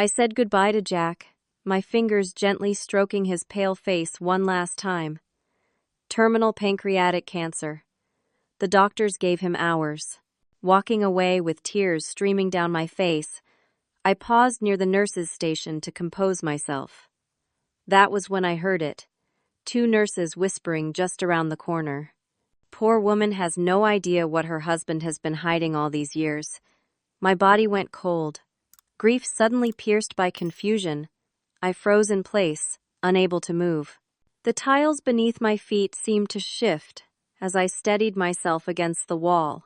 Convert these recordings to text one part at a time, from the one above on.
I said goodbye to Jack, my fingers gently stroking his pale face one last time. Terminal pancreatic cancer. The doctors gave him hours. Walking away with tears streaming down my face, I paused near the nurses' station to compose myself. That was when I heard it. 2 nurses whispering just around the corner. Poor woman has no idea what her husband has been hiding all these years. My body went cold. Grief suddenly pierced by confusion. I froze in place, unable to move. The tiles beneath my feet seemed to shift as I steadied myself against the wall.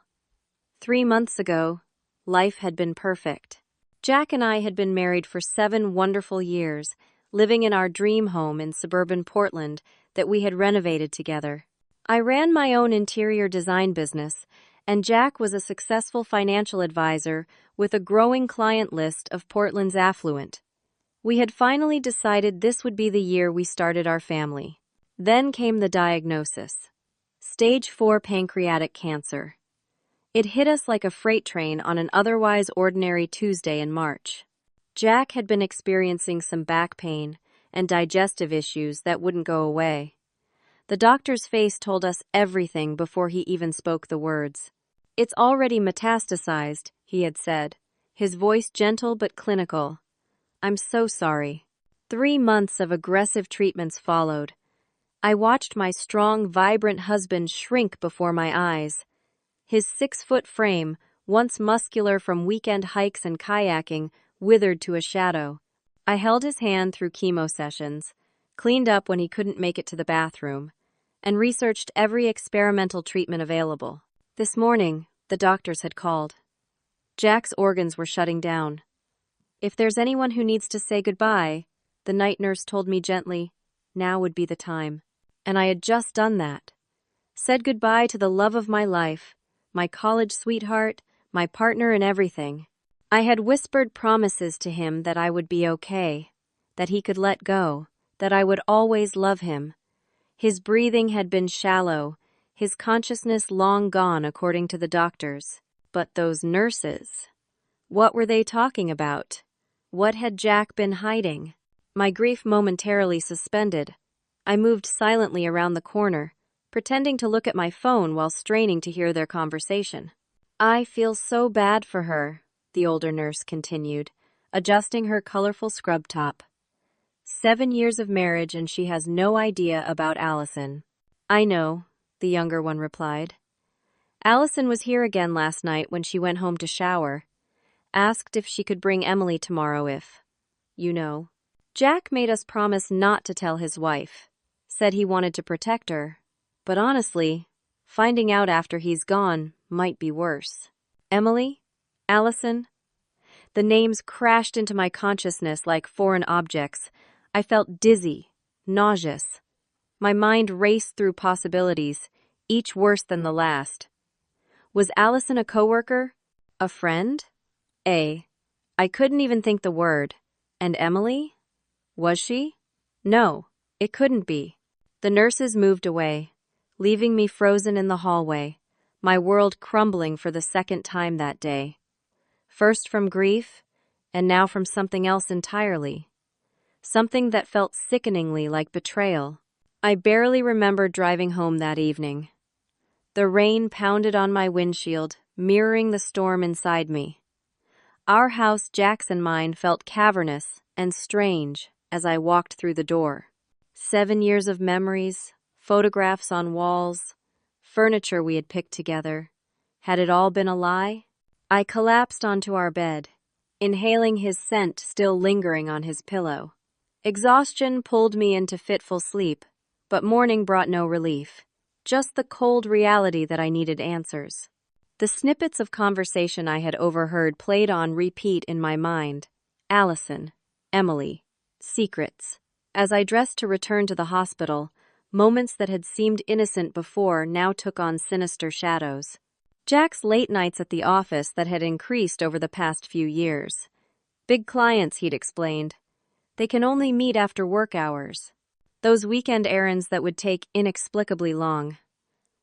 3 months ago, life had been perfect. Jack and I had been married for 7 wonderful years, living in our dream home in suburban Portland that we had renovated together. I ran my own interior design business, and Jack was a successful financial advisor with a growing client list of Portland's affluent. We had finally decided this would be the year we started our family. Then came the diagnosis. Stage 4 pancreatic cancer. It hit us like a freight train on an otherwise ordinary Tuesday in March. Jack had been experiencing some back pain and digestive issues that wouldn't go away. The doctor's face told us everything before he even spoke the words. "It's already metastasized," he had said, his voice gentle but clinical. "I'm so sorry." 3 months of aggressive treatments followed. I watched my strong, vibrant husband shrink before my eyes. His 6-foot frame, once muscular from weekend hikes and kayaking, withered to a shadow. I held his hand through chemo sessions, cleaned up when he couldn't make it to the bathroom, and researched every experimental treatment available. This morning, the doctors had called. Jack's organs were shutting down. If there's anyone who needs to say goodbye, the night nurse told me gently, now would be the time. And I had just done that. Said goodbye to the love of my life, my college sweetheart, my partner in everything. I had whispered promises to him that I would be okay, that he could let go, that I would always love him. His breathing had been shallow, his consciousness long gone according to the doctors. But those nurses, what were they talking about? What had Jack been hiding? My grief momentarily suspended. I moved silently around the corner, pretending to look at my phone while straining to hear their conversation. "I feel so bad for her," the older nurse continued, adjusting her colorful scrub top. 7 years of marriage and she has no idea about Allison. "I know," the younger one replied. "Allison was here again last night when she went home to shower. Asked if she could bring Emily tomorrow if, you know." Jack made us promise not to tell his wife. Said he wanted to protect her. But honestly, finding out after he's gone might be worse. Emily? Allison? The names crashed into my consciousness like foreign objects. I felt dizzy, nauseous. My mind raced through possibilities, each worse than the last. Was Allison a coworker? A friend? I couldn't even think the word. And Emily? Was she? No, it couldn't be. The nurses moved away, leaving me frozen in the hallway, my world crumbling for the 2nd time that day. First from grief, and now from something else entirely. Something that felt sickeningly like betrayal. I barely remember driving home that evening. The rain pounded on my windshield, mirroring the storm inside me. Our house, Jack's and mine, felt cavernous and strange as I walked through the door. 7 years of memories, photographs on walls, furniture we had picked together. Had it all been a lie? I collapsed onto our bed, inhaling his scent still lingering on his pillow. Exhaustion pulled me into fitful sleep, but morning brought no relief. Just the cold reality that I needed answers. The snippets of conversation I had overheard played on repeat in my mind. Allison, Emily, secrets. As I dressed to return to the hospital, moments that had seemed innocent before now took on sinister shadows. Jack's late nights at the office that had increased over the past few years. Big clients, he'd explained. They can only meet after work hours. Those weekend errands that would take inexplicably long.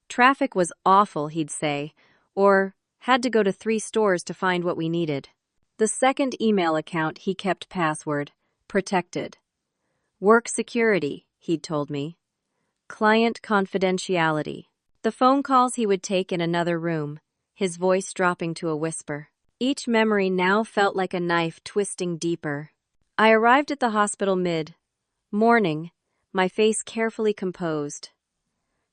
Traffic was awful, he'd say, or had to go to 3 stores to find what we needed. The second email account he kept password protected. Work security, he'd told me. Client confidentiality. The phone calls he would take in another room, his voice dropping to a whisper. Each memory now felt like a knife twisting deeper. I arrived at the hospital mid-morning, my face carefully composed.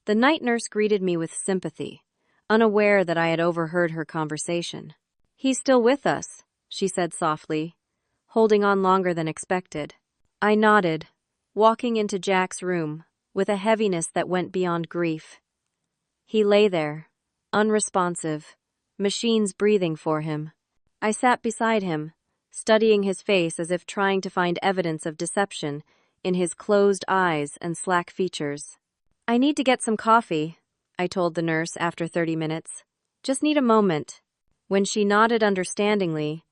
The night nurse greeted me with sympathy, unaware that I had overheard her conversation. "He's still with us," she said softly, holding on longer than expected. I nodded, walking into Jack's room, with a heaviness that went beyond grief. He lay there, unresponsive, machines breathing for him. I sat beside him, studying his face as if trying to find evidence of deception in his closed eyes and slack features. "I need to get some coffee," I told the nurse after 30 minutes. "Just need a moment." When she nodded understandingly,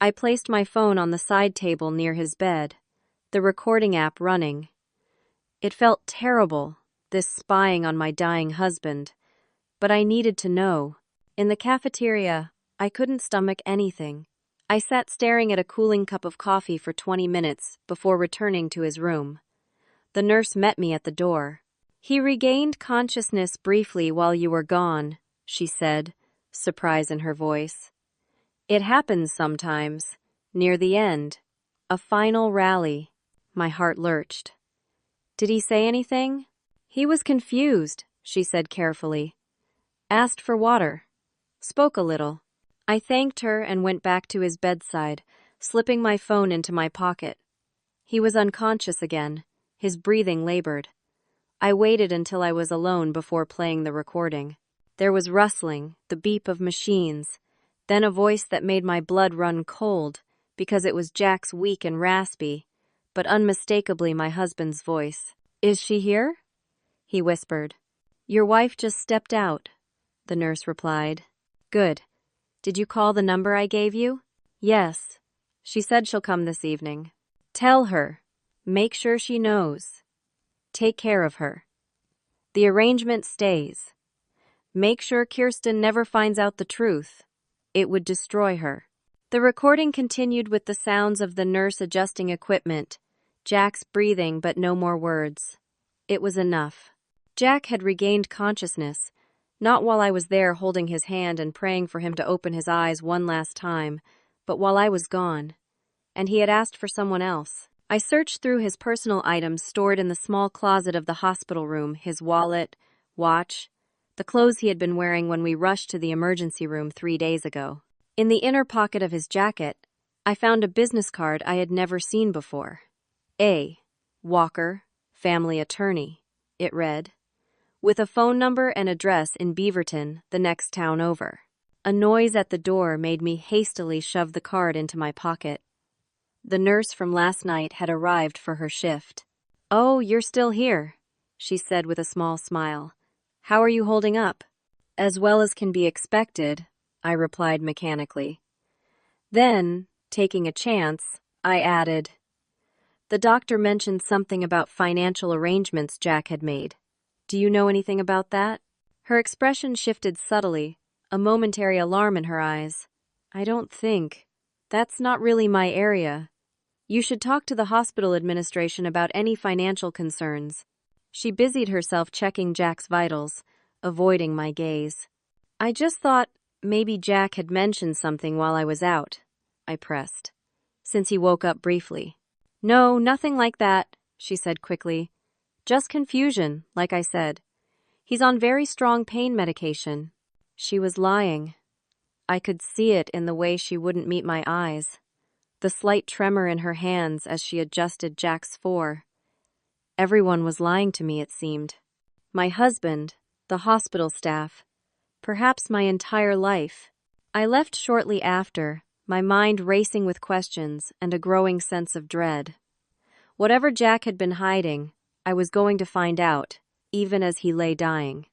I placed my phone on the side table near his bed, the recording app running. It felt terrible, this spying on my dying husband, but I needed to know. In the cafeteria, I couldn't stomach anything. I sat staring at a cooling cup of coffee for 20 minutes before returning to his room. The nurse met me at the door. "He regained consciousness briefly while you were gone," she said, surprise in her voice. "It happens sometimes, near the end. A final rally." My heart lurched. "Did he say anything?" "He was confused," she said carefully. "Asked for water. Spoke a little." I thanked her and went back to his bedside, slipping my phone into my pocket. He was unconscious again, his breathing labored. I waited until I was alone before playing the recording. There was rustling, the beep of machines, then a voice that made my blood run cold because it was Jack's weak and raspy, but unmistakably my husband's voice. "Is she here?" he whispered. "Your wife just stepped out," the nurse replied. "Good. Did you call the number I gave you?" "Yes. She said she'll come this evening." "Tell her. Make sure she knows. Take care of her. The arrangement stays. Make sure Kirsten never finds out the truth. It would destroy her." The recording continued with the sounds of the nurse adjusting equipment, Jack's breathing but no more words. It was enough. Jack had regained consciousness, not while I was there holding his hand and praying for him to open his eyes one last time, but while I was gone. And he had asked for someone else. I searched through his personal items stored in the small closet of the hospital room, his wallet, watch, the clothes he had been wearing when we rushed to the emergency room 3 days ago. In the inner pocket of his jacket, I found a business card I had never seen before. A. Walker, family attorney, it read, with a phone number and address in Beaverton, the next town over. A noise at the door made me hastily shove the card into my pocket. The nurse from last night had arrived for her shift. "Oh, you're still here," she said with a small smile. "How are you holding up?" "As well as can be expected," I replied mechanically. Then, taking a chance, I added, "The doctor mentioned something about financial arrangements Jack had made. Do you know anything about that?" Her expression shifted subtly, a momentary alarm in her eyes. "I don't think. That's not really my area. You should talk to the hospital administration about any financial concerns." She busied herself checking Jack's vitals, avoiding my gaze. "I just thought maybe Jack had mentioned something while I was out," I pressed, since he woke up briefly. "No, nothing like that," she said quickly. "Just confusion, like I said. He's on very strong pain medication." She was lying. I could see it in the way she wouldn't meet my eyes, the slight tremor in her hands as she adjusted Jack's fore. Everyone was lying to me, it seemed. My husband, the hospital staff, perhaps my entire life. I left shortly after, my mind racing with questions and a growing sense of dread. Whatever Jack had been hiding, I was going to find out, even as he lay dying.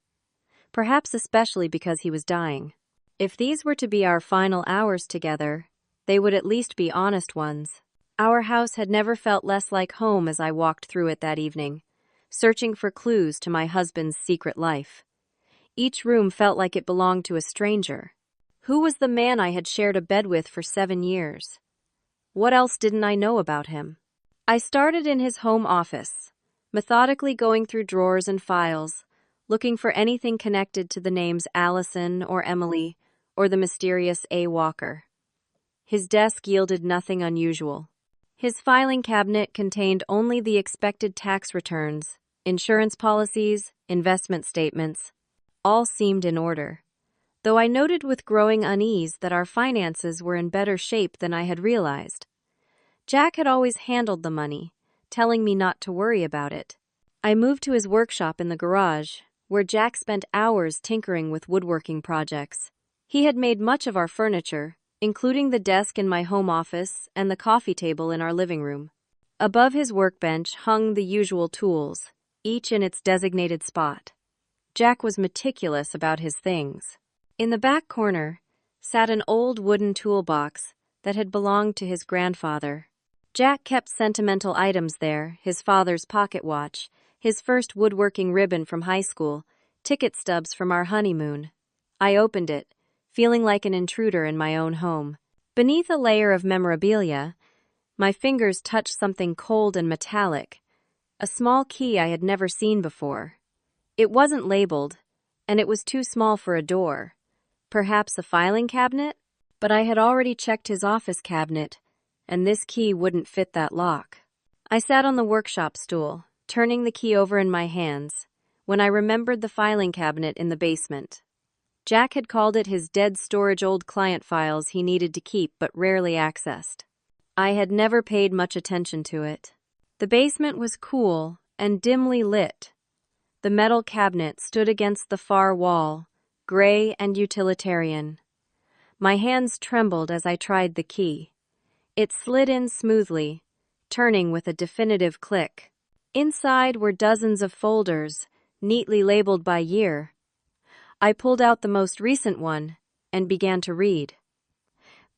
Perhaps especially because he was dying. If these were to be our final hours together, they would at least be honest ones. Our house had never felt less like home as I walked through it that evening, searching for clues to my husband's secret life. Each room felt like it belonged to a stranger, Who was the man I had shared a bed with for 7 years? What else didn't I know about him? I started in his home office, methodically going through drawers and files, looking for anything connected to the names Allison or Emily or the mysterious A. Walker. His desk yielded nothing unusual. His filing cabinet contained only the expected tax returns, insurance policies, investment statements. All seemed in order, though I noted with growing unease that our finances were in better shape than I had realized. Jack had always handled the money, telling me not to worry about it. I moved to his workshop in the garage, where Jack spent hours tinkering with woodworking projects. He had made much of our furniture, including the desk in my home office and the coffee table in our living room. Above his workbench hung the usual tools, each in its designated spot. Jack was meticulous about his things. In the back corner sat an old wooden toolbox that had belonged to his grandfather. Jack kept sentimental items there, his father's pocket watch, his first woodworking ribbon from high school, ticket stubs from our honeymoon. I opened it, feeling like an intruder in my own home. Beneath a layer of memorabilia, my fingers touched something cold and metallic, a small key I had never seen before. It wasn't labeled, and it was too small for a door. Perhaps a filing cabinet? But I had already checked his office cabinet, and this key wouldn't fit that lock. I sat on the workshop stool, turning the key over in my hands, when I remembered the filing cabinet in the basement. Jack had called it his dead storage old client files he needed to keep but rarely accessed. I had never paid much attention to it. The basement was cool and dimly lit. The metal cabinet stood against the far wall, gray and utilitarian. My hands trembled as I tried the key. It slid in smoothly, turning with a definitive click. Inside were dozens of folders, neatly labeled by year. I pulled out the most recent one and began to read.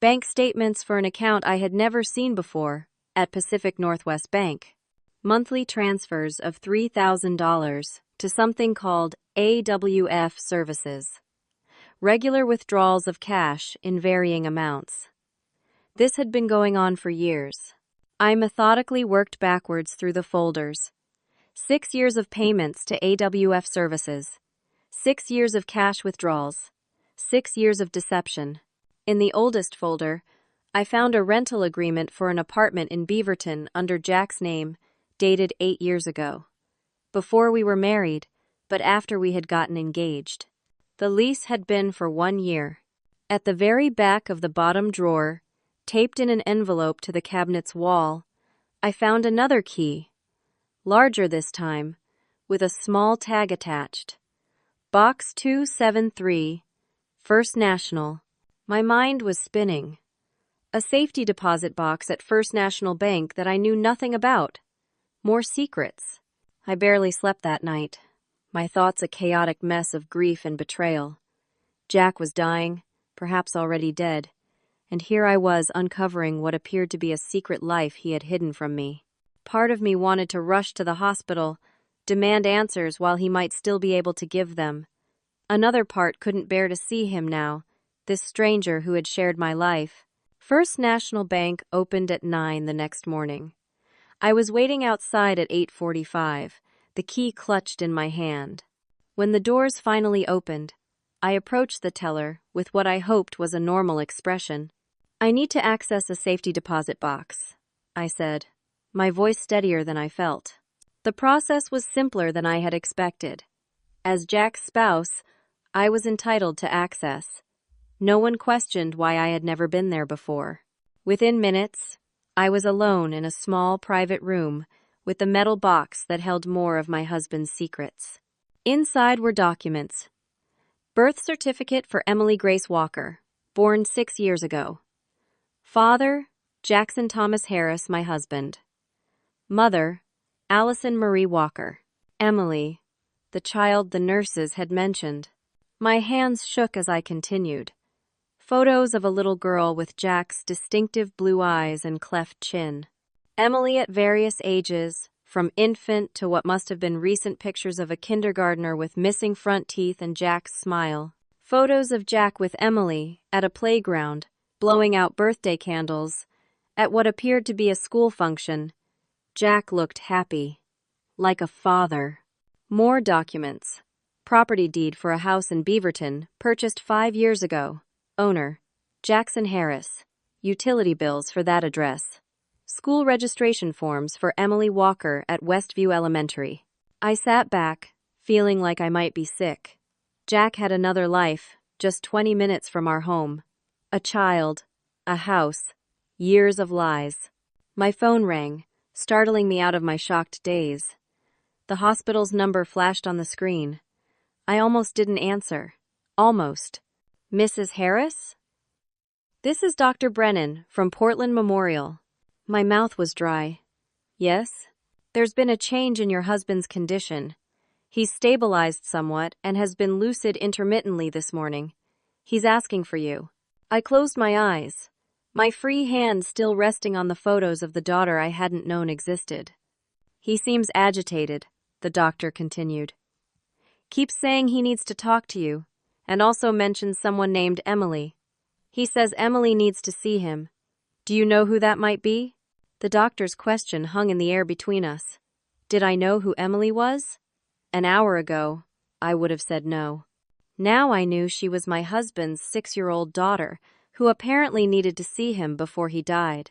Bank statements for an account I had never seen before, at Pacific Northwest Bank. Monthly transfers of $3,000 to something called AWF Services. Regular withdrawals of cash in varying amounts. This had been going on for years. I methodically worked backwards through the folders. 6 years of payments to AWF Services. 6 years of cash withdrawals. 6 years of deception. In the oldest folder, I found a rental agreement for an apartment in Beaverton under Jack's name, dated 8 years ago. Before we were married, but after we had gotten engaged. The lease had been for 1 year. At the very back of the bottom drawer, taped in an envelope to the cabinet's wall, I found another key, larger this time, with a small tag attached. Box 273, First National. My mind was spinning. A safety deposit box at First National Bank that I knew nothing about. More secrets. I barely slept that night, my thoughts a chaotic mess of grief and betrayal. Jack was dying, perhaps already dead, and here I was uncovering what appeared to be a secret life he had hidden from me. Part of me wanted to rush to the hospital, demand answers while he might still be able to give them. Another part couldn't bear to see him now, this stranger who had shared my life. First National Bank opened at 9 the next morning. I was waiting outside at 8:45, the key clutched in my hand. When the doors finally opened, I approached the teller with what I hoped was a normal expression. "I need to access a safety deposit box," I said, my voice steadier than I felt. The process was simpler than I had expected. As Jack's spouse, I was entitled to access. No one questioned why I had never been there before. Within minutes, I was alone in a small private room with the metal box that held more of my husband's secrets. Inside were documents. Birth certificate for Emily Grace Walker, born 6 years ago. Father, Jackson Thomas Harris, my husband. Mother, Allison Marie Walker. Emily, the child the nurses had mentioned. My hands shook as I continued. Photos of a little girl with Jack's distinctive blue eyes and cleft chin. Emily at various ages, from infant to what must have been recent pictures of a kindergartner with missing front teeth and Jack's smile. Photos of Jack with Emily at a playground, blowing out birthday candles. At what appeared to be a school function, Jack looked happy, like a father. More documents. Property deed for a house in Beaverton, purchased 5 years ago. Owner, Jackson Harris. Utility bills for that address. School registration forms for Emily Walker at Westview Elementary. I sat back, feeling like I might be sick. Jack had another life, just 20 minutes from our home. A child, a house, years of lies. My phone rang, startling me out of my shocked daze. The hospital's number flashed on the screen. I almost didn't answer. Almost. Mrs. Harris? This is Dr. Brennan from Portland Memorial. My mouth was dry. Yes? There's been a change in your husband's condition. He's stabilized somewhat and has been lucid intermittently this morning. He's asking for you. I closed my eyes, my free hand still resting on the photos of the daughter I hadn't known existed. He seems agitated, the doctor continued. Keeps saying he needs to talk to you, and also mentions someone named Emily. He says Emily needs to see him. Do you know who that might be? The doctor's question hung in the air between us. Did I know who Emily was? An hour ago, I would have said no. Now I knew she was my husband's 6-year-old daughter, who apparently needed to see him before he died.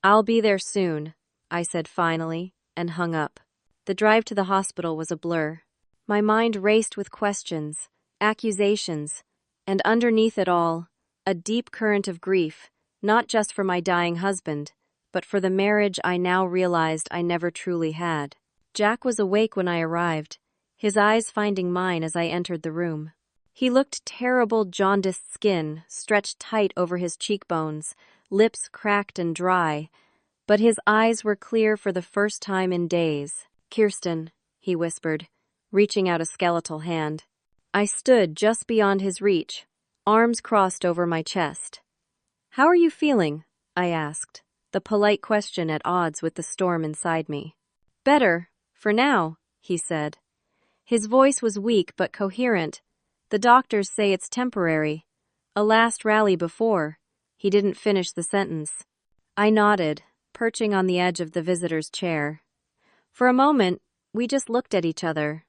I'll be there soon, I said finally, and hung up. The drive to the hospital was a blur. My mind raced with questions, accusations, and underneath it all, a deep current of grief, not just for my dying husband, but for the marriage I now realized I never truly had. Jack was awake when I arrived, his eyes finding mine as I entered the room. He looked terrible, jaundiced skin stretched tight over his cheekbones, lips cracked and dry, but his eyes were clear for the first time in days. Kirsten, he whispered, reaching out a skeletal hand. I stood just beyond his reach, arms crossed over my chest. How are you feeling? I asked, the polite question at odds with the storm inside me. Better, for now, he said. His voice was weak but coherent. The doctors say it's temporary. A last rally before. He didn't finish the sentence. I nodded, perching on the edge of the visitor's chair. For a moment, we just looked at each other.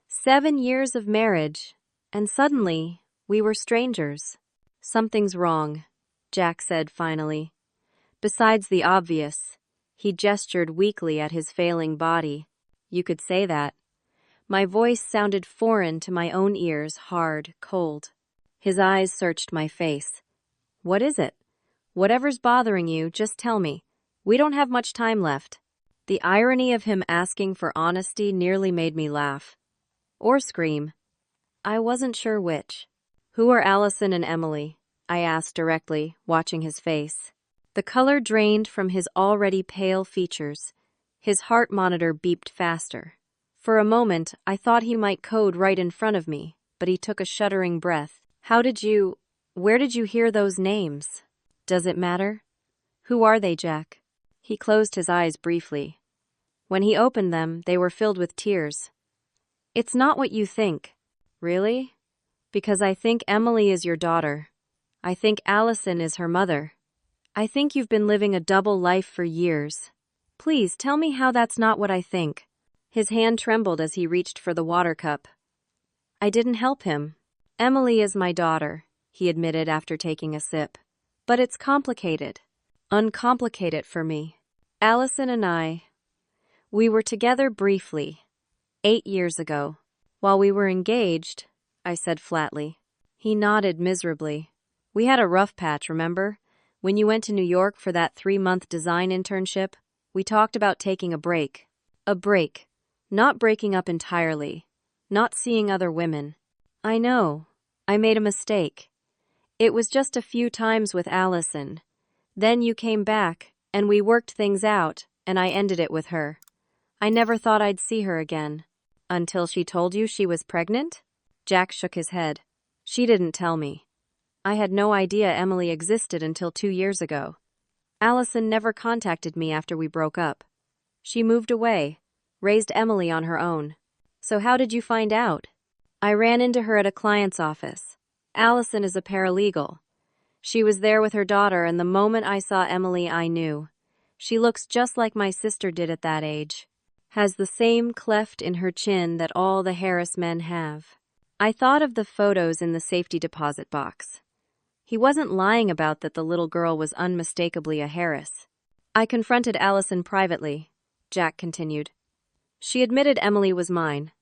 7 years of marriage, and suddenly, we were strangers. Something's wrong, Jack said finally. Besides the obvious, he gestured weakly at his failing body. You could say that. My voice sounded foreign to my own ears, hard, cold. His eyes searched my face. What is it? Whatever's bothering you, just tell me. We don't have much time left. The irony of him asking for honesty nearly made me laugh. Or scream. I wasn't sure which. Who are Allison and Emily? I asked directly, watching his face. The color drained from his already pale features. His heart monitor beeped faster. For a moment, I thought he might code right in front of me, but he took a shuddering breath. Where did you hear those names? Does it matter? Who are they, Jack? He closed his eyes briefly. When he opened them, they were filled with tears. It's not what you think. Really? Because I think Emily is your daughter. I think Allison is her mother. I think you've been living a double life for years. Please tell me how that's not what I think. His hand trembled as he reached for the water cup. I didn't help him. Emily is my daughter, he admitted after taking a sip. But it's complicated. Uncomplicate it for me. Allison and we were together briefly, 8 years ago. While we were engaged, I said flatly. He nodded miserably. We had a rough patch, remember? When you went to New York for that 3-month design internship, we talked about taking a break. A break. Not breaking up entirely. Not seeing other women. I know. I made a mistake. It was just a few times with Allison. Then you came back, and we worked things out, and I ended it with her. I never thought I'd see her again. Until she told you she was pregnant? Jack shook his head. She didn't tell me. I had no idea Emily existed until 2 years ago. Allison never contacted me after we broke up. She moved away, raised Emily on her own. So how did you find out? I ran into her at a client's office. Allison is a paralegal. She was there with her daughter, and the moment I saw Emily, I knew. She looks just like my sister did at that age. Has the same cleft in her chin that all the Harris men have. I thought of the photos in the safety deposit box. He wasn't lying about that the little girl was unmistakably a Harris. I confronted Allison privately, Jack continued. She admitted Emily was mine.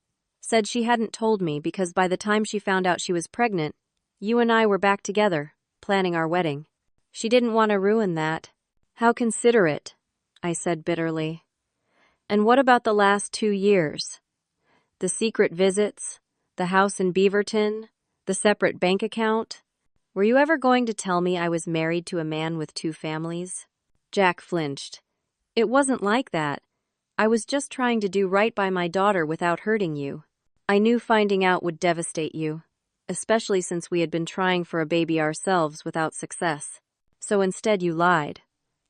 Said she hadn't told me because by the time she found out she was pregnant, you and I were back together, planning our wedding. She didn't want to ruin that. How considerate, I said bitterly. And what about the last 2 years? The secret visits, the house in Beaverton, the separate bank account? Were you ever going to tell me I was married to a man with 2 families? Jack flinched. It wasn't like that. I was just trying to do right by my daughter without hurting you. I knew finding out would devastate you, especially since we had been trying for a baby ourselves without success. So instead you lied.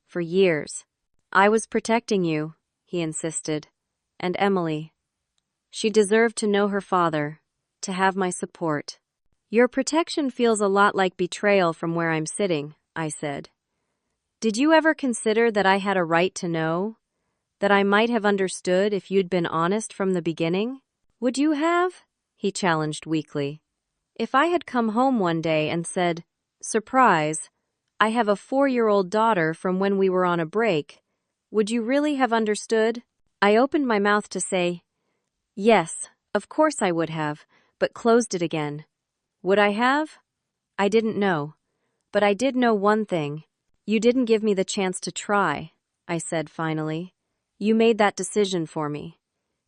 For years. I was protecting you, he insisted. And Emily. She deserved to know her father, to have my support. Your protection feels a lot like betrayal from where I'm sitting, I said. Did you ever consider that I had a right to know? That I might have understood if you'd been honest from the beginning? Would you have? He challenged weakly. If I had come home one day and said, "Surprise, I have a 4-year-old daughter from when we were on a break," would you really have understood? I opened my mouth to say, yes, of course I would have, but closed it again. Would I have? I didn't know. But I did know one thing. You didn't give me the chance to try, I said finally. You made that decision for me.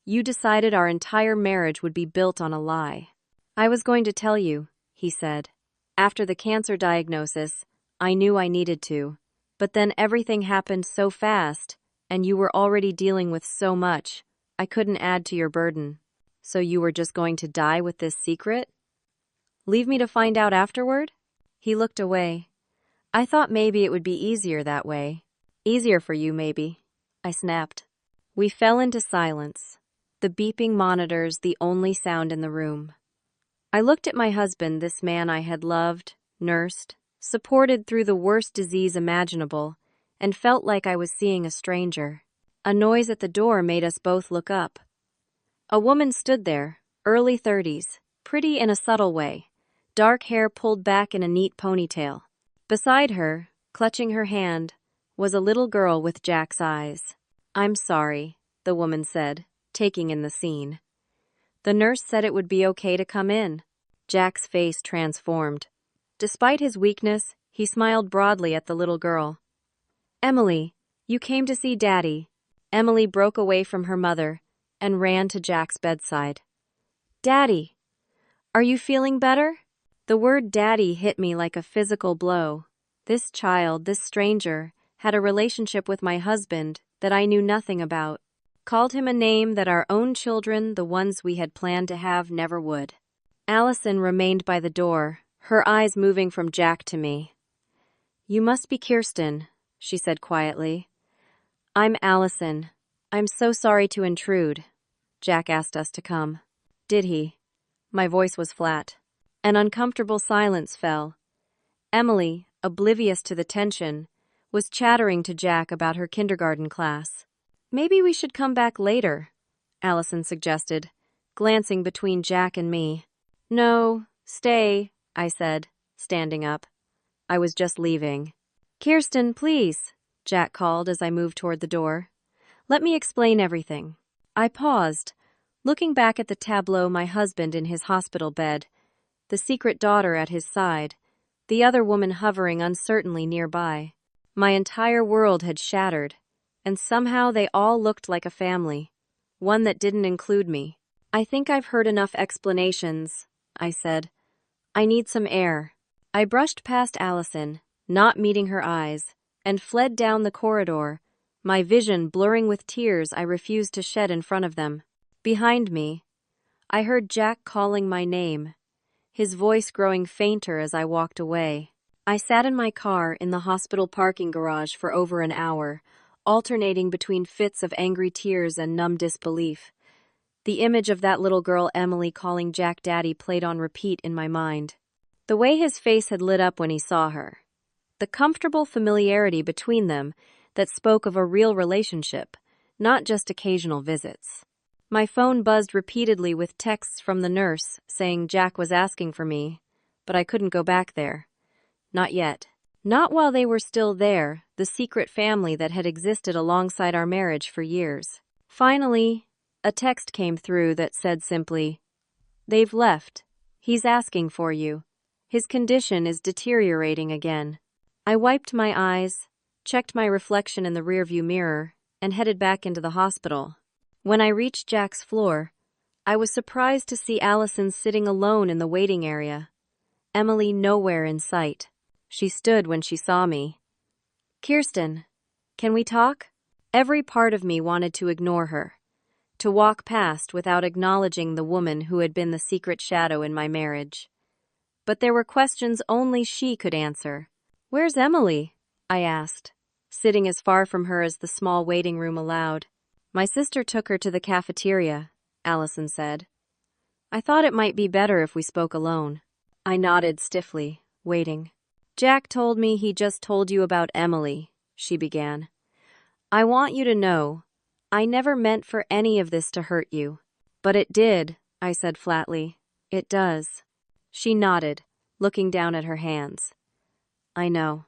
You decided our entire marriage would be built on a lie. I was going to tell you, he said. After the cancer diagnosis, I knew I needed to. But then everything happened so fast, and you were already dealing with so much. I couldn't add to your burden. So you were just going to die with this secret? Leave me to find out afterward? He looked away. I thought maybe it would be easier that way. Easier for you, maybe. I snapped. We fell into silence, the beeping monitors the only sound in the room. I looked at my husband, this man I had loved, nursed, supported through the worst disease imaginable, and felt like I was seeing a stranger. A noise at the door made us both look up. A woman stood there, early 30s, pretty in a subtle way, dark hair pulled back in a neat ponytail. Beside her, clutching her hand, was a little girl with Jack's eyes. I'm sorry, the woman said, taking in the scene. The nurse said it would be okay to come in. Jack's face transformed. Despite his weakness, he smiled broadly at the little girl. Emily, you came to see Daddy. Emily broke away from her mother and ran to Jack's bedside. Daddy, are you feeling better? The word daddy hit me like a physical blow. This child, this stranger, had a relationship with my husband that I knew nothing about. Called him a name that our own children, the ones we had planned to have, never would. Allison remained by the door, her eyes moving from Jack to me. You must be Kirsten, she said quietly. I'm Allison. I'm so sorry to intrude. Jack asked us to come. Did he? My voice was flat. An uncomfortable silence fell. Emily, oblivious to the tension, was chattering to Jack about her kindergarten class. Maybe we should come back later, Allison suggested, glancing between Jack and me. No, stay, I said, standing up. I was just leaving. Kirsten, please, Jack called as I moved toward the door. Let me explain everything. I paused, looking back at the tableau, my husband in his hospital bed, the secret daughter at his side, the other woman hovering uncertainly nearby. My entire world had shattered, and somehow they all looked like a family, one that didn't include me. I think I've heard enough explanations, I said. I need some air. I brushed past Allison, not meeting her eyes, and fled down the corridor, my vision blurring with tears I refused to shed in front of them. Behind me, I heard Jack calling my name, his voice growing fainter as I walked away. I sat in my car in the hospital parking garage for over an hour, alternating between fits of angry tears and numb disbelief. The image of that little girl Emily calling Jack Daddy played on repeat in my mind. The way his face had lit up when he saw her. The comfortable familiarity between them that spoke of a real relationship, not just occasional visits. My phone buzzed repeatedly with texts from the nurse saying Jack was asking for me, but I couldn't go back there. Not yet. Not while they were still there, the secret family that had existed alongside our marriage for years. Finally, a text came through that said simply, "They've left. He's asking for you. His condition is deteriorating again." I wiped my eyes, checked my reflection in the rearview mirror, and headed back into the hospital. When I reached Jack's floor, I was surprised to see Allison sitting alone in the waiting area. Emily nowhere in sight. She stood when she saw me. "Kirsten, can we talk?" Every part of me wanted to ignore her, to walk past without acknowledging the woman who had been the secret shadow in my marriage. But there were questions only she could answer. "Where's Emily?" I asked, sitting as far from her as the small waiting room allowed. "My sister took her to the cafeteria," Allison said. "I thought it might be better if we spoke alone." I nodded stiffly, waiting. "Jack told me he just told you about Emily," she began. "I want you to know, I never meant for any of this to hurt you." "But it did," I said flatly. "It does." She nodded, looking down at her hands. "I know,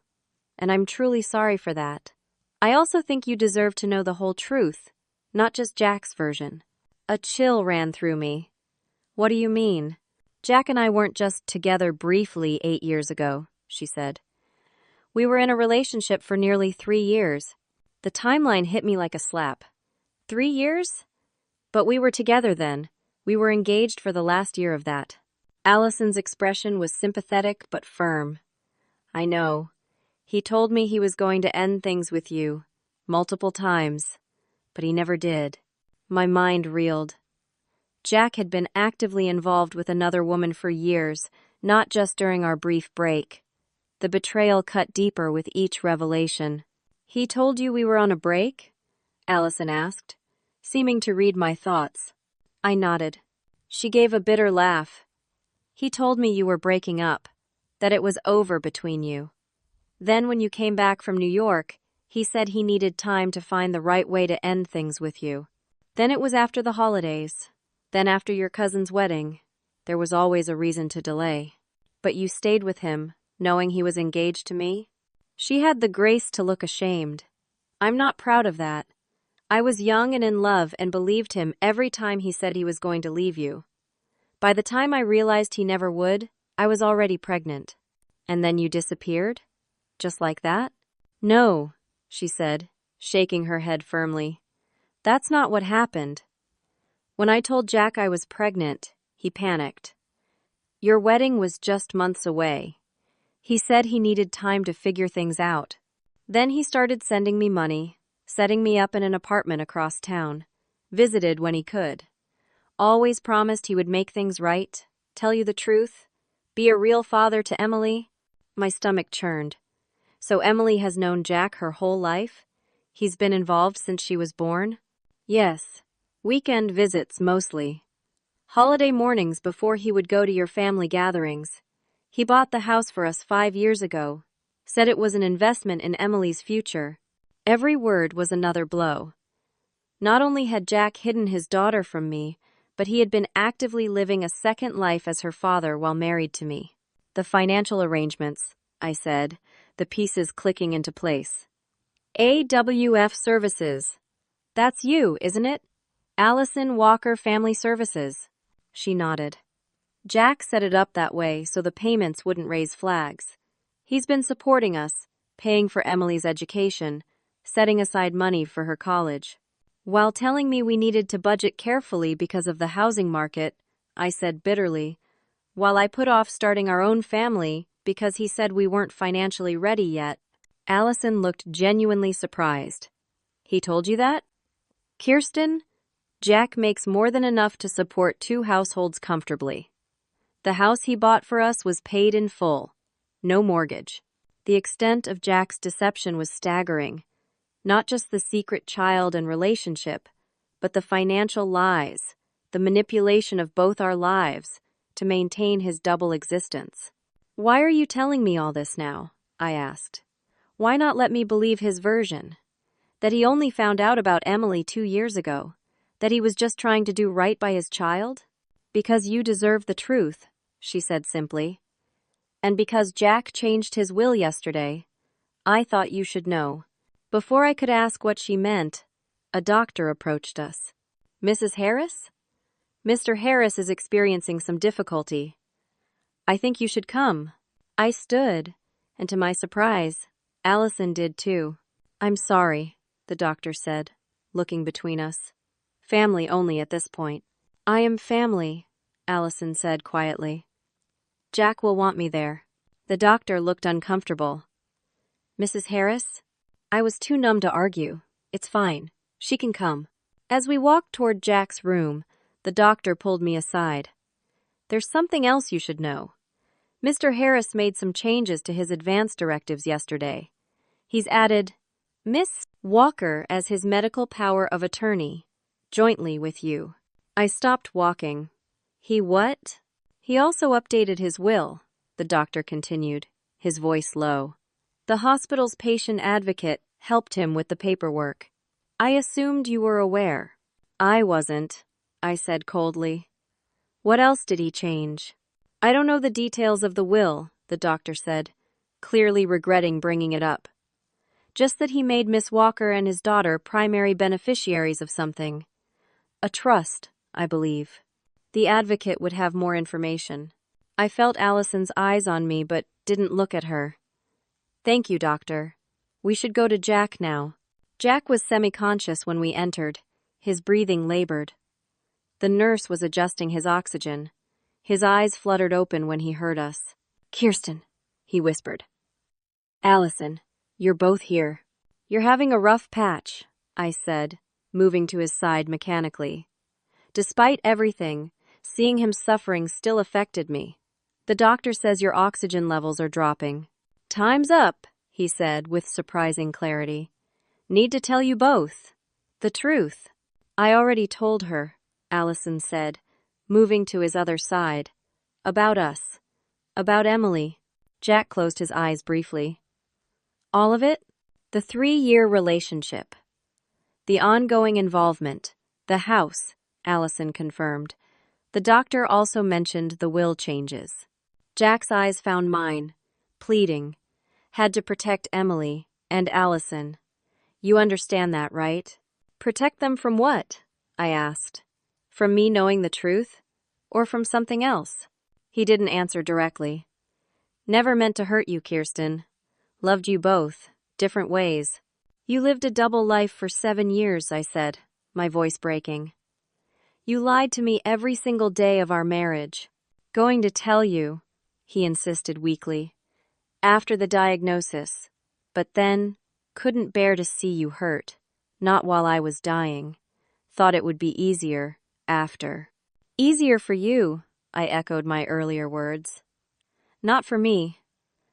and I'm truly sorry for that. I also think you deserve to know the whole truth, not just Jack's version." A chill ran through me. "What do you mean?" "Jack and I weren't just together briefly 8 years ago," she said. "We were in a relationship for nearly 3 years. The timeline hit me like a slap. 3 years? But we were together then. We were engaged for the last year of that." Allison's expression was sympathetic but firm. "I know. He told me he was going to end things with you, multiple times, but he never did." My mind reeled. Jack had been actively involved with another woman for years, not just during our brief break. The betrayal cut deeper with each revelation. "He told you we were on a break?" Allison asked, seeming to read my thoughts. I nodded. She gave a bitter laugh. "He told me you were breaking up, that it was over between you. Then when you came back from New York, he said he needed time to find the right way to end things with you. Then it was after the holidays. Then after your cousin's wedding. There was always a reason to delay. But you stayed with him, knowing he was engaged to me?" She had the grace to look ashamed. "I'm not proud of that. I was young and in love and believed him every time he said he was going to leave you. By the time I realized he never would, I was already pregnant. And then you disappeared? Just like that?" "No," she said, shaking her head firmly. "That's not what happened. When I told Jack I was pregnant, he panicked. Your wedding was just months away. He said he needed time to figure things out. Then he started sending me money, setting me up in an apartment across town, visited when he could. Always promised he would make things right, tell you the truth, be a real father to Emily." My stomach churned. "So Emily has known Jack her whole life? He's been involved since she was born?" "Yes. Weekend visits mostly. Holiday mornings before he would go to your family gatherings. He bought the house for us 5 years ago. Said it was an investment in Emily's future." Every word was another blow. Not only had Jack hidden his daughter from me, but he had been actively living a second life as her father while married to me. "The financial arrangements," I said, the pieces clicking into place. "AWF Services. That's you, isn't it? Allison Walker Family Services." She nodded. "Jack set it up that way so the payments wouldn't raise flags. He's been supporting us, paying for Emily's education, setting aside money for her college. While telling me we needed to budget carefully because of the housing market," I said bitterly, "while I put off starting our own family because he said we weren't financially ready yet." Allison looked genuinely surprised. "He told you that?" "Kirsten, Jack makes more than enough to support 2 households comfortably. The house he bought for us was paid in full. No mortgage." The extent of Jack's deception was staggering. Not just the secret child and relationship, but the financial lies, the manipulation of both our lives to maintain his double existence. Why are you telling me all this now? I asked. Why not let me believe his version? That he only found out about Emily 2 years ago? That he was just trying to do right by his child? Because you deserve the truth, she said simply. And because Jack changed his will yesterday, I thought you should know. Before I could ask what she meant, a doctor approached us. Mrs. Harris? Mr. Harris is experiencing some difficulty. I think you should come. I stood, and to my surprise, Allison did too. I'm sorry, the doctor said, looking between us. Family only at this point. I am family, Allison said quietly. Jack will want me there. The doctor looked uncomfortable. Mrs. Harris? I was too numb to argue. It's fine. She can come. As we walked toward Jack's room, the doctor pulled me aside. There's something else you should know. Mr. Harris made some changes to his advance directives yesterday. He's added Miss Walker as his medical power of attorney, jointly with you. I stopped walking. He what? He also updated his will, the doctor continued, his voice low. The hospital's patient advocate helped him with the paperwork. I assumed you were aware. I wasn't, I said coldly. What else did he change? I don't know the details of the will, the doctor said, clearly regretting bringing it up. Just that he made Miss Walker and his daughter primary beneficiaries of something. A trust, I believe. The advocate would have more information. I felt Allison's eyes on me but didn't look at her. Thank you, doctor. We should go to Jack now. Jack was semi-conscious when we entered. His breathing labored. The nurse was adjusting his oxygen. His eyes fluttered open when he heard us. Kirsten, he whispered. Allison, you're both here. You're having a rough patch, I said, moving to his side mechanically. Despite everything, seeing him suffering still affected me. The doctor says your oxygen levels are dropping. Time's up, he said with surprising clarity. Need to tell you both. The truth. I already told her, Allison said, moving to his other side. About us. About Emily. Jack closed his eyes briefly. All of it? The 3-year relationship. The ongoing involvement. The house, Allison confirmed. The doctor also mentioned the will changes. Jack's eyes found mine, pleading. Had to protect Emily and Allison. You understand that, right? Protect them from what? I asked. From me knowing the truth? Or from something else? He didn't answer directly. Never meant to hurt you, Kirsten. Loved you both, different ways. You lived a double life for 7 years, I said, my voice breaking. You lied to me every single day of our marriage. Going to tell you, he insisted weakly. After the diagnosis. But then, couldn't bear to see you hurt. Not while I was dying. Thought it would be easier, after. Easier for you, I echoed my earlier words. Not for me.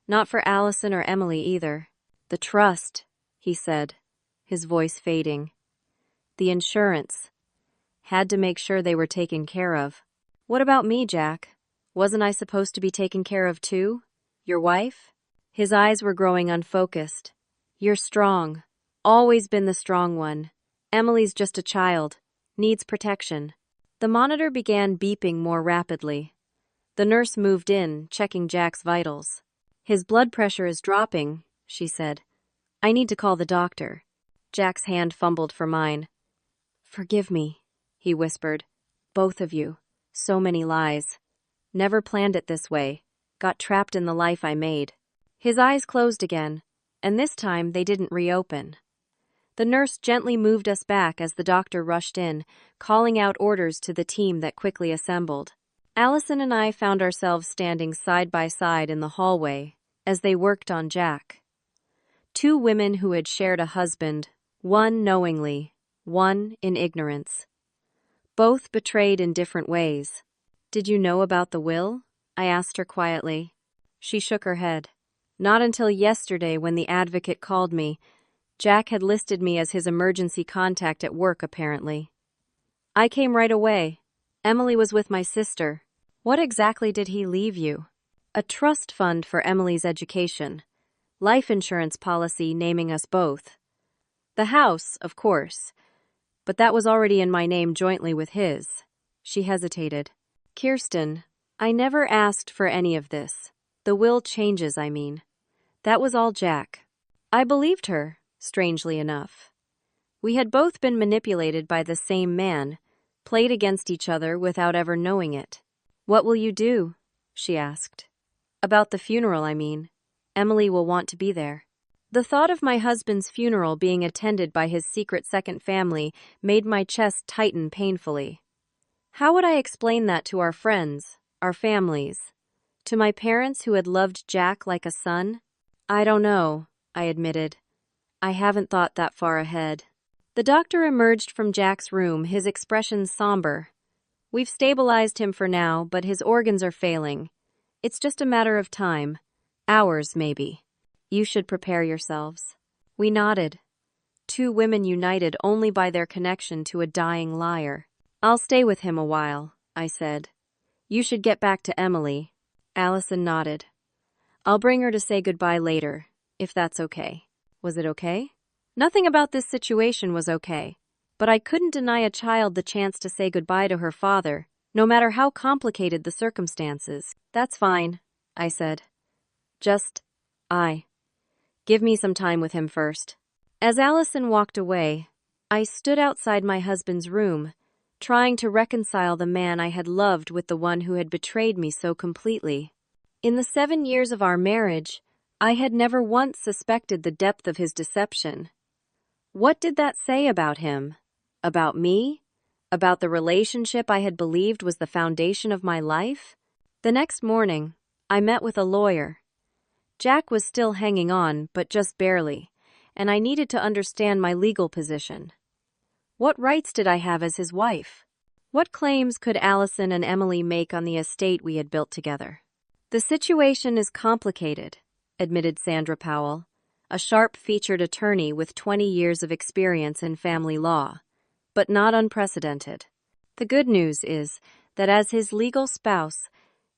Not for Allison or Emily either. The trust, he said, his voice fading. The insurance. Had to make sure they were taken care of. What about me, Jack? Wasn't I supposed to be taken care of too? Your wife? His eyes were growing unfocused. You're strong. Always been the strong one. Emily's just a child. Needs protection. The monitor began beeping more rapidly. The nurse moved in, checking Jack's vitals. His blood pressure is dropping, she said. I need to call the doctor. Jack's hand fumbled for mine. Forgive me, he whispered. Both of you. So many lies. Never planned it this way. Got trapped in the life I made. His eyes closed again, and this time they didn't reopen. The nurse gently moved us back as the doctor rushed in, calling out orders to the team that quickly assembled. Allison and I found ourselves standing side by side in the hallway as they worked on Jack. 2 women who had shared a husband, one knowingly, one in ignorance. Both betrayed in different ways. Did you know about the will? I asked her quietly. She shook her head. Not until yesterday when the advocate called me. Jack had listed me as his emergency contact at work, apparently. I came right away. Emily was with my sister. What exactly did he leave you? A trust fund for Emily's education. Life insurance policy naming us both. The house, of course, but that was already in my name jointly with his. She hesitated. Kirsten, I never asked for any of this. The will changes, I mean. That was all Jack. I believed her, strangely enough. We had both been manipulated by the same man, played against each other without ever knowing it. What will you do? She asked. About the funeral, I mean. Emily will want to be there. The thought of my husband's funeral being attended by his secret second family made my chest tighten painfully. How would I explain that to our friends, our families? To my parents who had loved Jack like a son? I don't know, I admitted. I haven't thought that far ahead. The doctor emerged from Jack's room, his expression somber. We've stabilized him for now, but his organs are failing. It's just a matter of time. Hours, maybe. You should prepare yourselves. We nodded. Two women united only by their connection to a dying liar. I'll stay with him a while, I said. You should get back to Emily. Allison nodded. I'll bring her to say goodbye later, if that's okay. Was it okay? Nothing about this situation was okay, but I couldn't deny a child the chance to say goodbye to her father, no matter how complicated the circumstances. That's fine, I said. Give me some time with him first. As Allison walked away, I stood outside my husband's room, trying to reconcile the man I had loved with the one who had betrayed me so completely. In the 7 years of our marriage, I had never once suspected the depth of his deception. What did that say about him? About me? About the relationship I had believed was the foundation of my life? The next morning, I met with a lawyer. Jack was still hanging on, but just barely, and I needed to understand my legal position. What rights did I have as his wife? What claims could Allison and Emily make on the estate we had built together? The situation is complicated, admitted Sandra Powell, a sharp-featured attorney with 20 years of experience in family law, but not unprecedented. The good news is that as his legal spouse,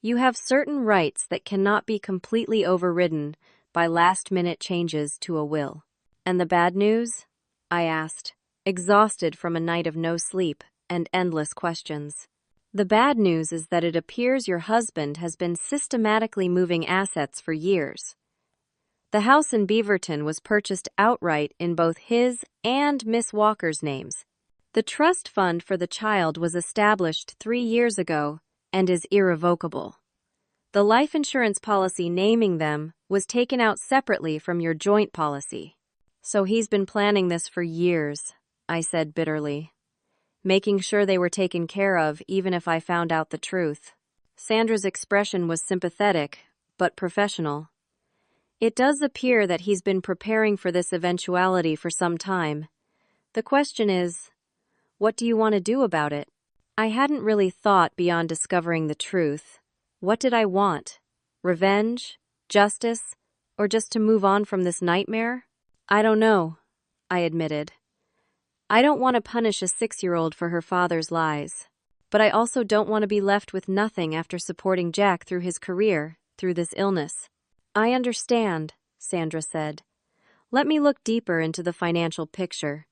you have certain rights that cannot be completely overridden by last-minute changes to a will. And the bad news? I asked, exhausted from a night of no sleep and endless questions. The bad news is that it appears your husband has been systematically moving assets for years. The house in Beaverton was purchased outright in both his and Miss Walker's names. The trust fund for the child was established 3 years ago and is irrevocable. The life insurance policy naming them was taken out separately from your joint policy. So he's been planning this for years, I said bitterly, making sure they were taken care of even if I found out the truth. Sandra's expression was sympathetic, but professional. It does appear that he's been preparing for this eventuality for some time. The question is, what do you want to do about it? I hadn't really thought beyond discovering the truth. What did I want? Revenge? Justice? Or just to move on from this nightmare? I don't know, I admitted. I don't want to punish a 6-year-old for her father's lies. But I also don't want to be left with nothing after supporting Jack through his career, through this illness. I understand, Sandra said. Let me look deeper into the financial picture.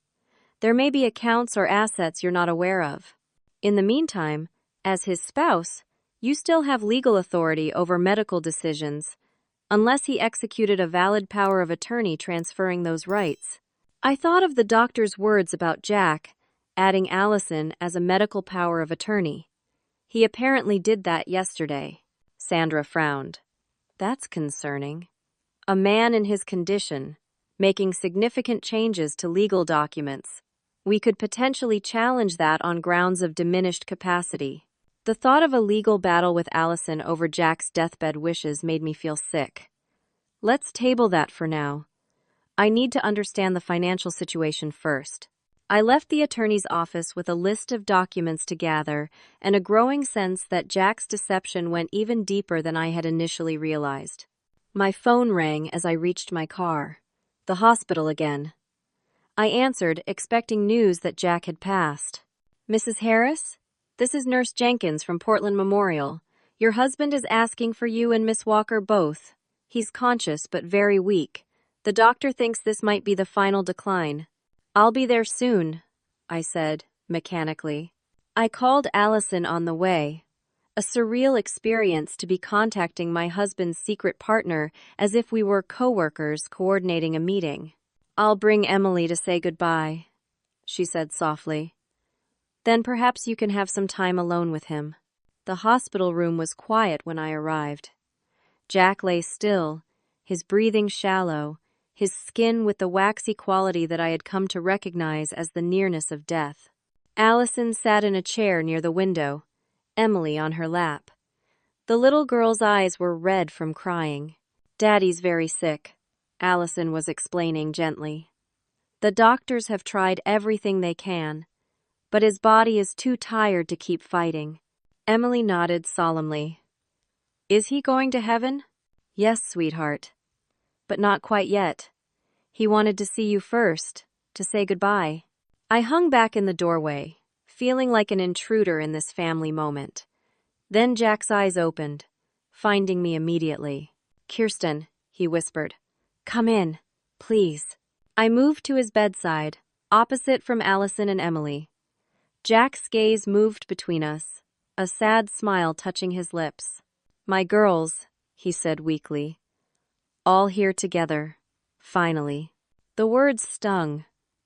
There may be accounts or assets you're not aware of. In the meantime, as his spouse, you still have legal authority over medical decisions, unless he executed a valid power of attorney transferring those rights. I thought of the doctor's words about Jack, adding Allison as a medical power of attorney. He apparently did that yesterday. Sandra frowned. That's concerning. A man in his condition, making significant changes to legal documents. We could potentially challenge that on grounds of diminished capacity. The thought of a legal battle with Allison over Jack's deathbed wishes made me feel sick. Let's table that for now. I need to understand the financial situation first. I left the attorney's office with a list of documents to gather and a growing sense that Jack's deception went even deeper than I had initially realized. My phone rang as I reached my car. The hospital again. I answered, expecting news that Jack had passed. Mrs. Harris? This is Nurse Jenkins from Portland Memorial. Your husband is asking for you and Miss Walker both. He's conscious but very weak. The doctor thinks this might be the final decline. I'll be there soon, I said, mechanically. I called Allison on the way. A surreal experience to be contacting my husband's secret partner as if we were co-workers coordinating a meeting. I'll bring Emily to say goodbye, she said softly. Then perhaps you can have some time alone with him. The hospital room was quiet when I arrived. Jack lay still, his breathing shallow, his skin with the waxy quality that I had come to recognize as the nearness of death. Allison sat in a chair near the window, Emily on her lap. The little girl's eyes were red from crying. Daddy's very sick, Allison was explaining gently. The doctors have tried everything they can, but his body is too tired to keep fighting. Emily nodded solemnly. Is he going to heaven? Yes, sweetheart. But not quite yet. He wanted to see you first, to say goodbye. I hung back in the doorway, feeling like an intruder in this family moment. Then Jack's eyes opened, finding me immediately. Kirsten, he whispered. Come in, please. I moved to his bedside, opposite from Allison and Emily. Jack's gaze moved between us, a sad smile touching his lips. My girls, he said weakly. All here together, finally. The words stung.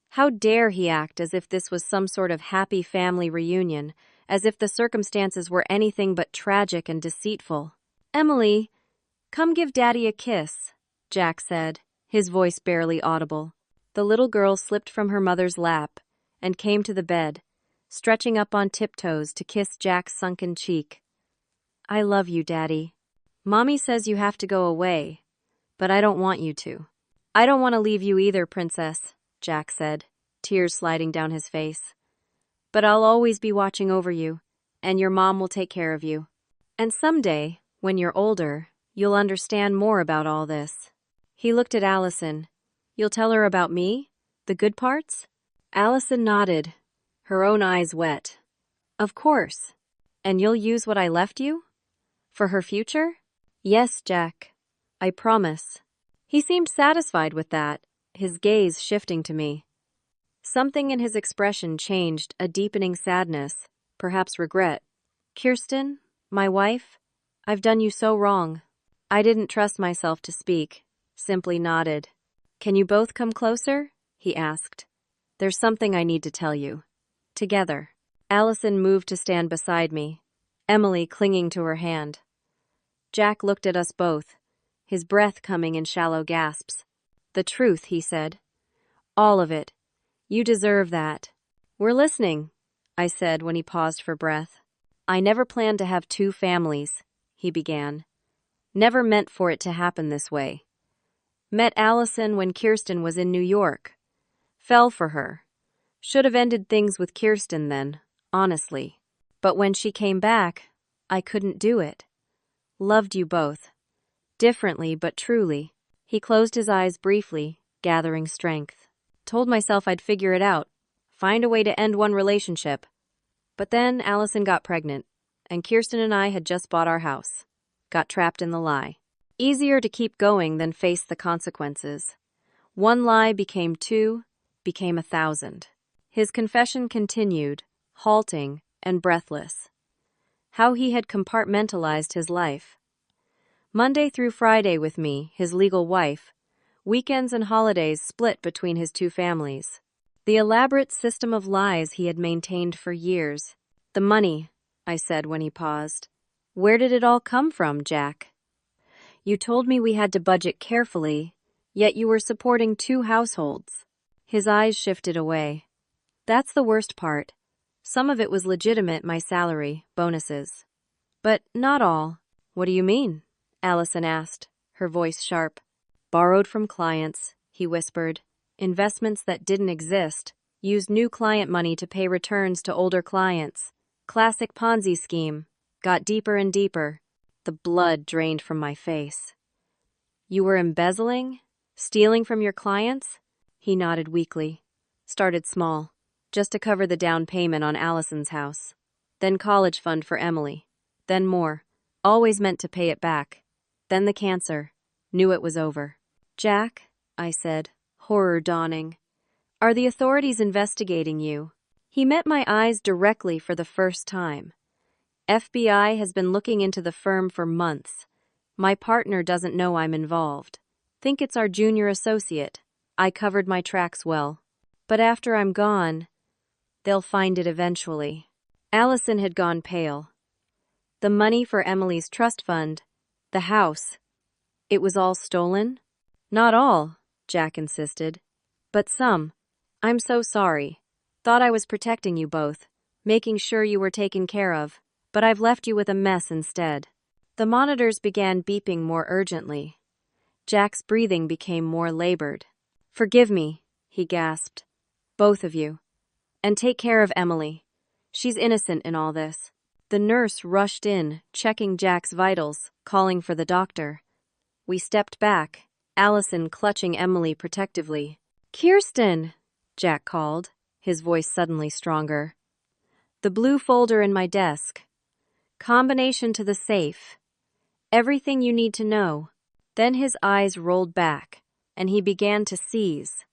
How dare he act as if this was some sort of happy family reunion, as if the circumstances were anything but tragic and deceitful. Emily, come give Daddy a kiss, Jack said, his voice barely audible. The little girl slipped from her mother's lap and came to the bed, stretching up on tiptoes to kiss Jack's sunken cheek. I love you, Daddy. Mommy says you have to go away, but I don't want you to. I don't want to leave you either, Princess, Jack said, tears sliding down his face. But I'll always be watching over you, and your mom will take care of you. And someday, when you're older, you'll understand more about all this. He looked at Allison. You'll tell her about me? The good parts? Allison nodded, her own eyes wet. Of course. And you'll use what I left you? For her future? Yes, Jack. I promise. He seemed satisfied with that, his gaze shifting to me. Something in his expression changed, a deepening sadness, perhaps regret. Kirsten, my wife, I've done you so wrong. I didn't trust myself to speak, simply nodded. Can you both come closer? He asked. There's something I need to tell you. Together. Allison moved to stand beside me, Emily clinging to her hand. Jack looked at us both, his breath coming in shallow gasps. The truth, he said. All of it. You deserve that. We're listening, I said when he paused for breath. I never planned to have two families, he began. Never meant for it to happen this way. Met Allison when Kirsten was in New York. Fell for her. Should have ended things with Kirsten then, honestly. But when she came back, I couldn't do it. Loved you both. Differently but truly. He closed his eyes briefly, gathering strength. Told myself I'd figure it out. Find a way to end one relationship. But then Allison got pregnant, and Kirsten and I had just bought our house. Got trapped in the lie. Easier to keep going than face the consequences. One lie became two, became 1,000. His confession continued, halting and breathless. How he had compartmentalized his life. Monday through Friday with me, his legal wife. Weekends and holidays split between his two families. The elaborate system of lies he had maintained for years. The money, I said when he paused. Where did it all come from, Jack? You told me we had to budget carefully, yet you were supporting two households. His eyes shifted away. That's the worst part. Some of it was legitimate, my salary, bonuses. But not all. What do you mean? Allison asked, her voice sharp. Borrowed from clients, he whispered. Investments that didn't exist. Used new client money to pay returns to older clients. Classic Ponzi scheme. Got deeper and deeper. The blood drained from my face. You were embezzling? Stealing from your clients? He nodded weakly. Started small, just to cover the down payment on Allison's house. Then college fund for Emily. Then more. Always meant to pay it back. Then the cancer. Knew it was over. Jack, I said, horror dawning. Are the authorities investigating you? He met my eyes directly for the first time. FBI has been looking into the firm for months. My partner doesn't know I'm involved. Think it's our junior associate. I covered my tracks well. But after I'm gone, they'll find it eventually. Allison had gone pale. The money for Emily's trust fund, the house, it was all stolen? Not all, Jack insisted. But some. I'm so sorry. Thought I was protecting you both, making sure you were taken care of, but I've left you with a mess instead. The monitors began beeping more urgently. Jack's breathing became more labored. Forgive me, he gasped. Both of you. And take care of Emily. She's innocent in all this. The nurse rushed in, checking Jack's vitals, calling for the doctor. We stepped back, Allison clutching Emily protectively. Kirsten, Jack called, his voice suddenly stronger. The blue folder in my desk. Combination to the safe. Everything you need to know. Then his eyes rolled back, and he began to seize.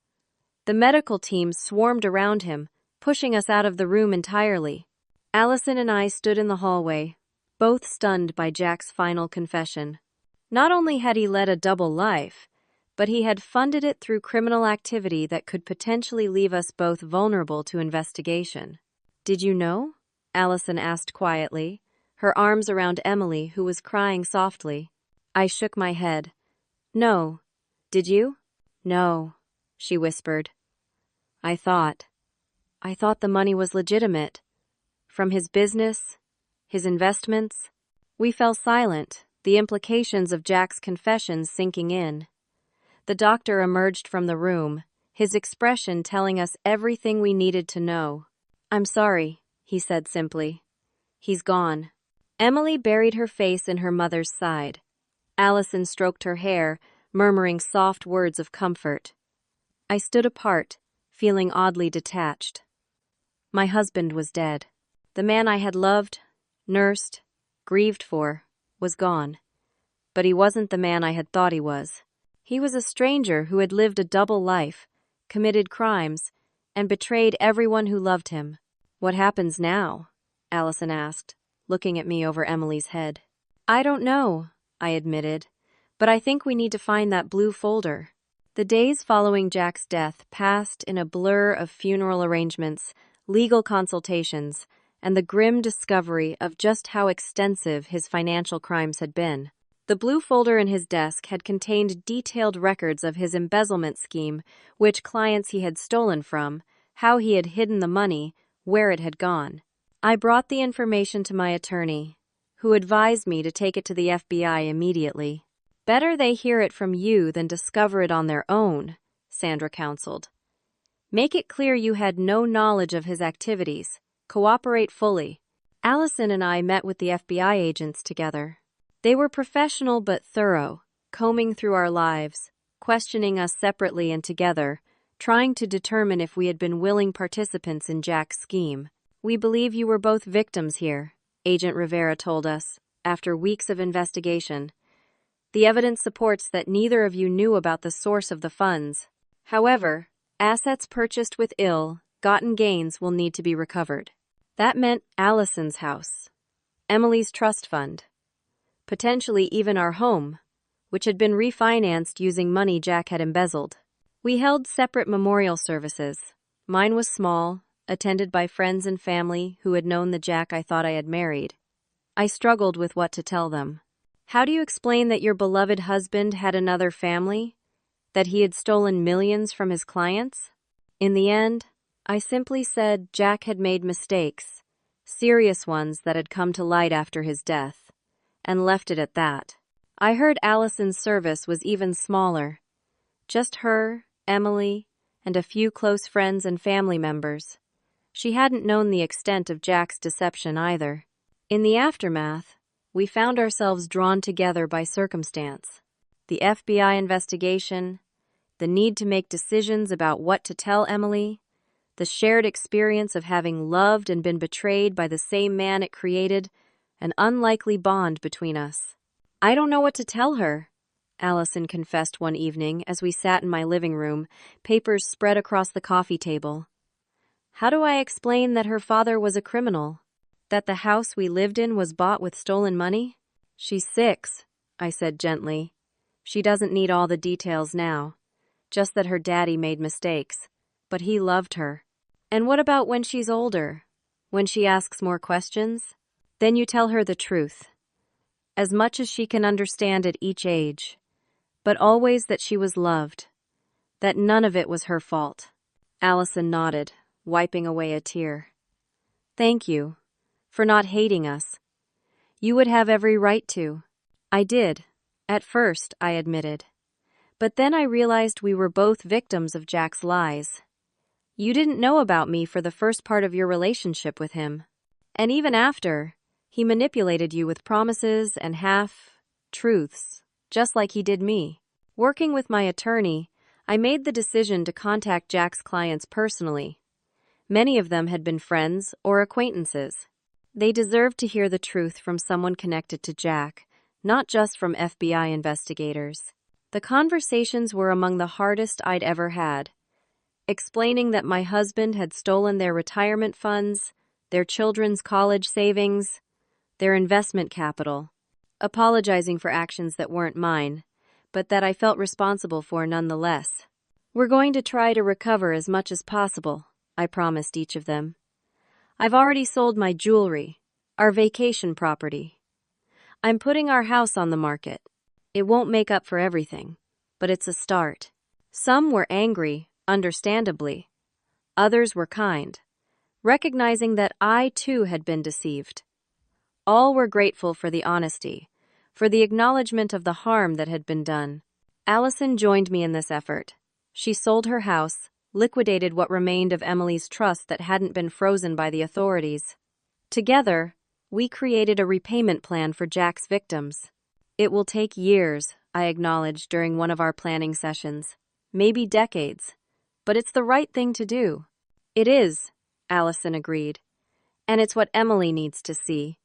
The medical team swarmed around him, pushing us out of the room entirely. Allison and I stood in the hallway, both stunned by Jack's final confession. Not only had he led a double life, but he had funded it through criminal activity that could potentially leave us both vulnerable to investigation. Did you know? Allison asked quietly, her arms around Emily, who was crying softly. I shook my head. No. Did you? No, she whispered. I thought the money was legitimate. From his business, his investments. We fell silent, the implications of Jack's confessions sinking in. The doctor emerged from the room, his expression telling us everything we needed to know. I'm sorry, he said simply. He's gone. Emily buried her face in her mother's side. Allison stroked her hair, murmuring soft words of comfort. I stood apart, feeling oddly detached. My husband was dead. The man I had loved, nursed, grieved for, was gone. But he wasn't the man I had thought he was. He was a stranger who had lived a double life, committed crimes, and betrayed everyone who loved him. What happens now? Allison asked, looking at me over Emily's head. I don't know, I admitted, but I think we need to find that blue folder. The days following Jack's death passed in a blur of funeral arrangements, legal consultations, and the grim discovery of just how extensive his financial crimes had been. The blue folder in his desk had contained detailed records of his embezzlement scheme, which clients he had stolen from, how he had hidden the money, where it had gone. I brought the information to my attorney, who advised me to take it to the FBI immediately. Better they hear it from you than discover it on their own, Sandra counseled. Make it clear you had no knowledge of his activities. Cooperate fully. Allison and I met with the FBI agents together. They were professional but thorough, combing through our lives, questioning us separately and together, trying to determine if we had been willing participants in Jack's scheme. We believe you were both victims here, Agent Rivera told us, after weeks of investigation. The evidence supports that neither of you knew about the source of the funds. However, assets purchased with ill-gotten gains will need to be recovered. That meant Allison's house, Emily's trust fund, potentially even our home, which had been refinanced using money Jack had embezzled. We held separate memorial services. Mine was small, attended by friends and family who had known the Jack I thought I had married. I struggled with what to tell them. How do you explain that your beloved husband had another family? That he had stolen millions from his clients? In the end, I simply said Jack had made mistakes, serious ones that had come to light after his death, and left it at that. I heard Allison's service was even smaller. Just her, Emily, and a few close friends and family members. She hadn't known the extent of Jack's deception either. In the aftermath, we found ourselves drawn together by circumstance. The FBI investigation, the need to make decisions about what to tell Emily, the shared experience of having loved and been betrayed by the same man it created, an unlikely bond between us. I don't know what to tell her, Allison confessed one evening as we sat in my living room, papers spread across the coffee table. How do I explain that her father was a criminal? That the house we lived in was bought with stolen money? She's 6, I said gently. She doesn't need all the details now. Just that her daddy made mistakes. But he loved her. And what about when she's older? When she asks more questions? Then you tell her the truth. As much as she can understand at each age. But always that she was loved. That none of it was her fault. Allison nodded, wiping away a tear. Thank you. For not hating us. You would have every right to. I did. At first, I admitted. But then I realized we were both victims of Jack's lies. You didn't know about me for the first part of your relationship with him. And even after, he manipulated you with promises and half-truths, just like he did me. Working with my attorney, I made the decision to contact Jack's clients personally. Many of them had been friends or acquaintances. They deserved to hear the truth from someone connected to Jack, not just from FBI investigators. The conversations were among the hardest I'd ever had. Explaining that my husband had stolen their retirement funds, their children's college savings, their investment capital. Apologizing for actions that weren't mine, but that I felt responsible for nonetheless. We're going to try to recover as much as possible, I promised each of them. I've already sold my jewelry, our vacation property. I'm putting our house on the market. It won't make up for everything, but it's a start. Some were angry, understandably. Others were kind, recognizing that I too had been deceived. All were grateful for the honesty, for the acknowledgement of the harm that had been done. Allison joined me in this effort. She sold her house, liquidated what remained of Emily's trust that hadn't been frozen by the authorities. Together, we created a repayment plan for Jack's victims. It will take years, I acknowledged during one of our planning sessions. Maybe decades. But it's the right thing to do. It is, Allison agreed. And it's what Emily needs to see.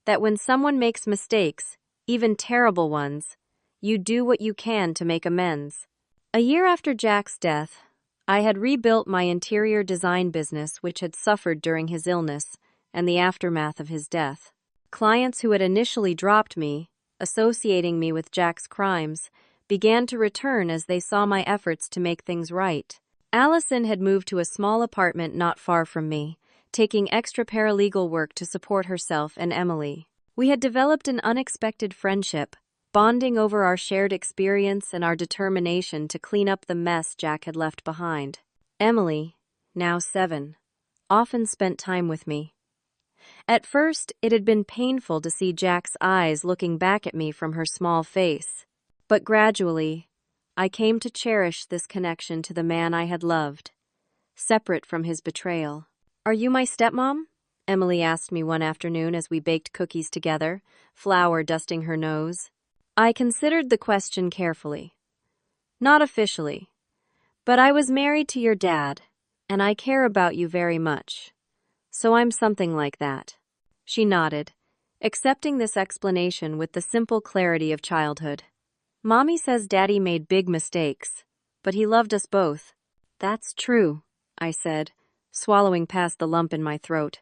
That when someone makes mistakes, even terrible ones, you do what you can to make amends. A year after Jack's death, I had rebuilt my interior design business, which had suffered during his illness and the aftermath of his death. Clients who had initially dropped me, associating me with Jack's crimes, began to return as they saw my efforts to make things right. Allison had moved to a small apartment not far from me, taking extra paralegal work to support herself and Emily. We had developed an unexpected friendship, bonding over our shared experience and our determination to clean up the mess Jack had left behind. Emily, now 7, often spent time with me. At first, it had been painful to see Jack's eyes looking back at me from her small face. But gradually, I came to cherish this connection to the man I had loved, separate from his betrayal. "Are you my stepmom?" Emily asked me one afternoon as we baked cookies together, flour dusting her nose. I considered the question carefully. "Not officially, but I was married to your dad, and I care about you very much. So I'm something like that." She nodded, accepting this explanation with the simple clarity of childhood. "Mommy says Daddy made big mistakes, but he loved us both." "That's true," I said, swallowing past the lump in my throat.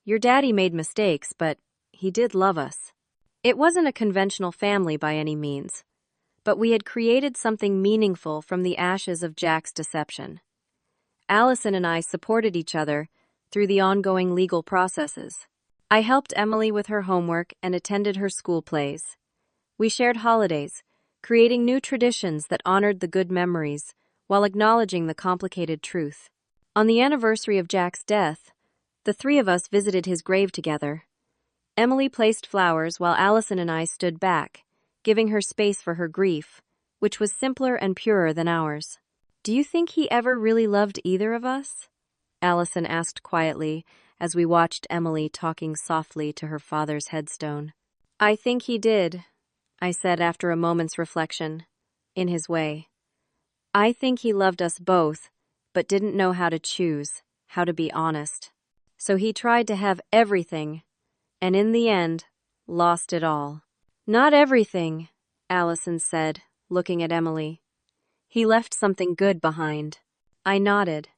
"Your daddy made mistakes, but he did love us." It wasn't a conventional family by any means, but we had created something meaningful from the ashes of Jack's deception. Allison and I supported each other through the ongoing legal processes. I helped Emily with her homework and attended her school plays. We shared holidays, creating new traditions that honored the good memories while acknowledging the complicated truth. On the anniversary of Jack's death, the 3 of us visited his grave together. Emily placed flowers while Allison and I stood back, giving her space for her grief, which was simpler and purer than ours. "Do you think he ever really loved either of us?" Allison asked quietly as we watched Emily talking softly to her father's headstone. "I think he did," I said after a moment's reflection, in his way. "I think he loved us both, but didn't know how to choose, how to be honest. So he tried to have everything, and in the end, lost it all. Not everything, Allison said, looking at Emily. He left something good behind. I nodded,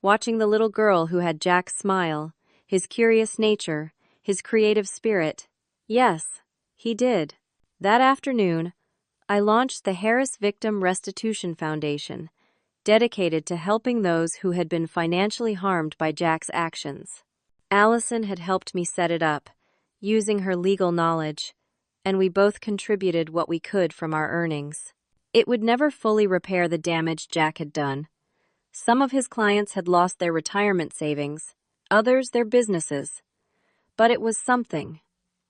watching the little girl who had Jack's smile, his curious nature, his creative spirit. Yes, he did. That afternoon, I launched the Harris Victim Restitution Foundation, dedicated to helping those who had been financially harmed by Jack's actions. Allison had helped me set it up, using her legal knowledge, and we both contributed what we could from our earnings. It would never fully repair the damage Jack had done. Some of his clients had lost their retirement savings, others their businesses. But it was something,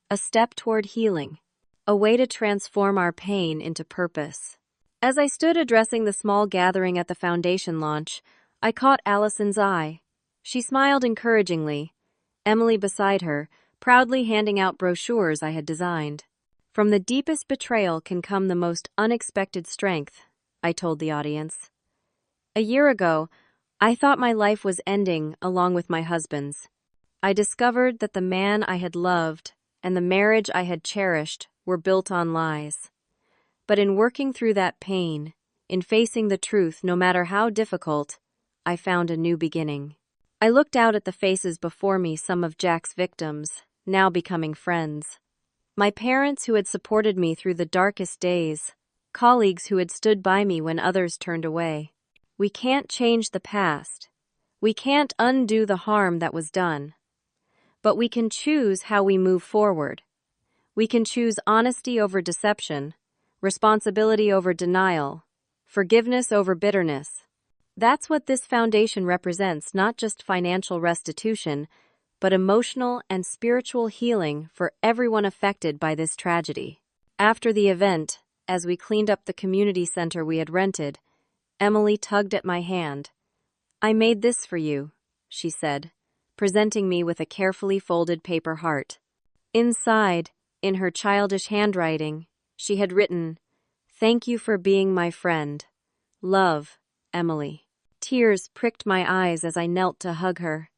a step toward healing, a way to transform our pain into purpose. As I stood addressing the small gathering at the foundation launch, I caught Allison's eye. She smiled encouragingly, Emily beside her, proudly handing out brochures I had designed. From the deepest betrayal can come the most unexpected strength, I told the audience. A year ago, I thought my life was ending along with my husband's. I discovered that the man I had loved and the marriage I had cherished were built on lies. But in working through that pain, in facing the truth no matter how difficult, I found a new beginning. I looked out at the faces before me, some of Jack's victims, now becoming friends. My parents who had supported me through the darkest days, colleagues who had stood by me when others turned away. We can't change the past. We can't undo the harm that was done. But we can choose how we move forward. We can choose honesty over deception, responsibility over denial, forgiveness over bitterness. That's what this foundation represents, not just financial restitution, but emotional and spiritual healing for everyone affected by this tragedy. After the event, as we cleaned up the community center we had rented, Emily tugged at my hand. "I made this for you," she said, presenting me with a carefully folded paper heart. Inside, in her childish handwriting, she had written, "Thank you for being my friend. Love, Emily." Tears pricked my eyes as I knelt to hug her.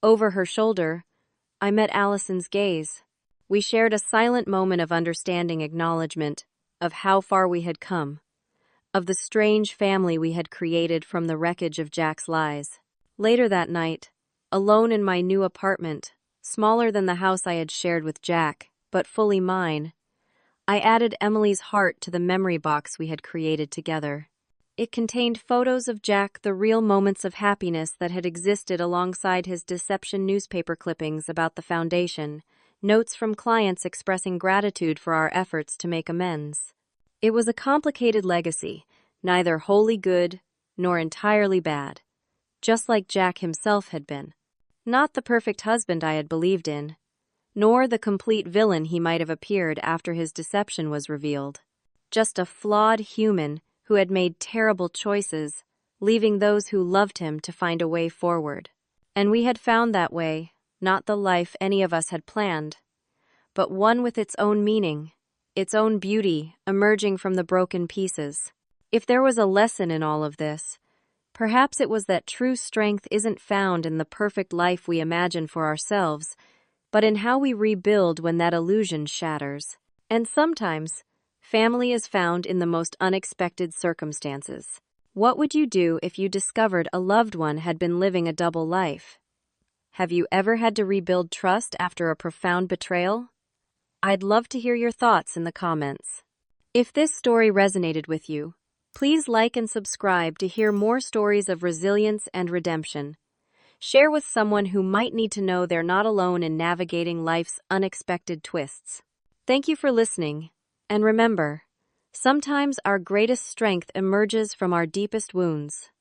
Over her shoulder, I met Allison's gaze. We shared a silent moment of understanding acknowledgement of how far we had come, of the strange family we had created from the wreckage of Jack's lies. Later that night, alone in my new apartment, smaller than the house I had shared with Jack, but fully mine, I added Emily's heart to the memory box we had created together. It contained photos of Jack, the real moments of happiness that had existed alongside his deception newspaper clippings about the foundation, notes from clients expressing gratitude for our efforts to make amends. It was a complicated legacy, neither wholly good nor entirely bad, just like Jack himself had been. Not the perfect husband I had believed in, nor the complete villain he might have appeared after his deception was revealed. Just a flawed human who had made terrible choices, leaving those who loved him to find a way forward. And we had found that way, not the life any of us had planned, but one with its own meaning, its own beauty emerging from the broken pieces. If there was a lesson in all of this, perhaps it was that true strength isn't found in the perfect life we imagine for ourselves, but in how we rebuild when that illusion shatters. And sometimes, family is found in the most unexpected circumstances. What would you do if you discovered a loved one had been living a double life? Have you ever had to rebuild trust after a profound betrayal? I'd love to hear your thoughts in the comments. If this story resonated with you, please like and subscribe to hear more stories of resilience and redemption. Share with someone who might need to know they're not alone in navigating life's unexpected twists. Thank you for listening. And remember, sometimes our greatest strength emerges from our deepest wounds.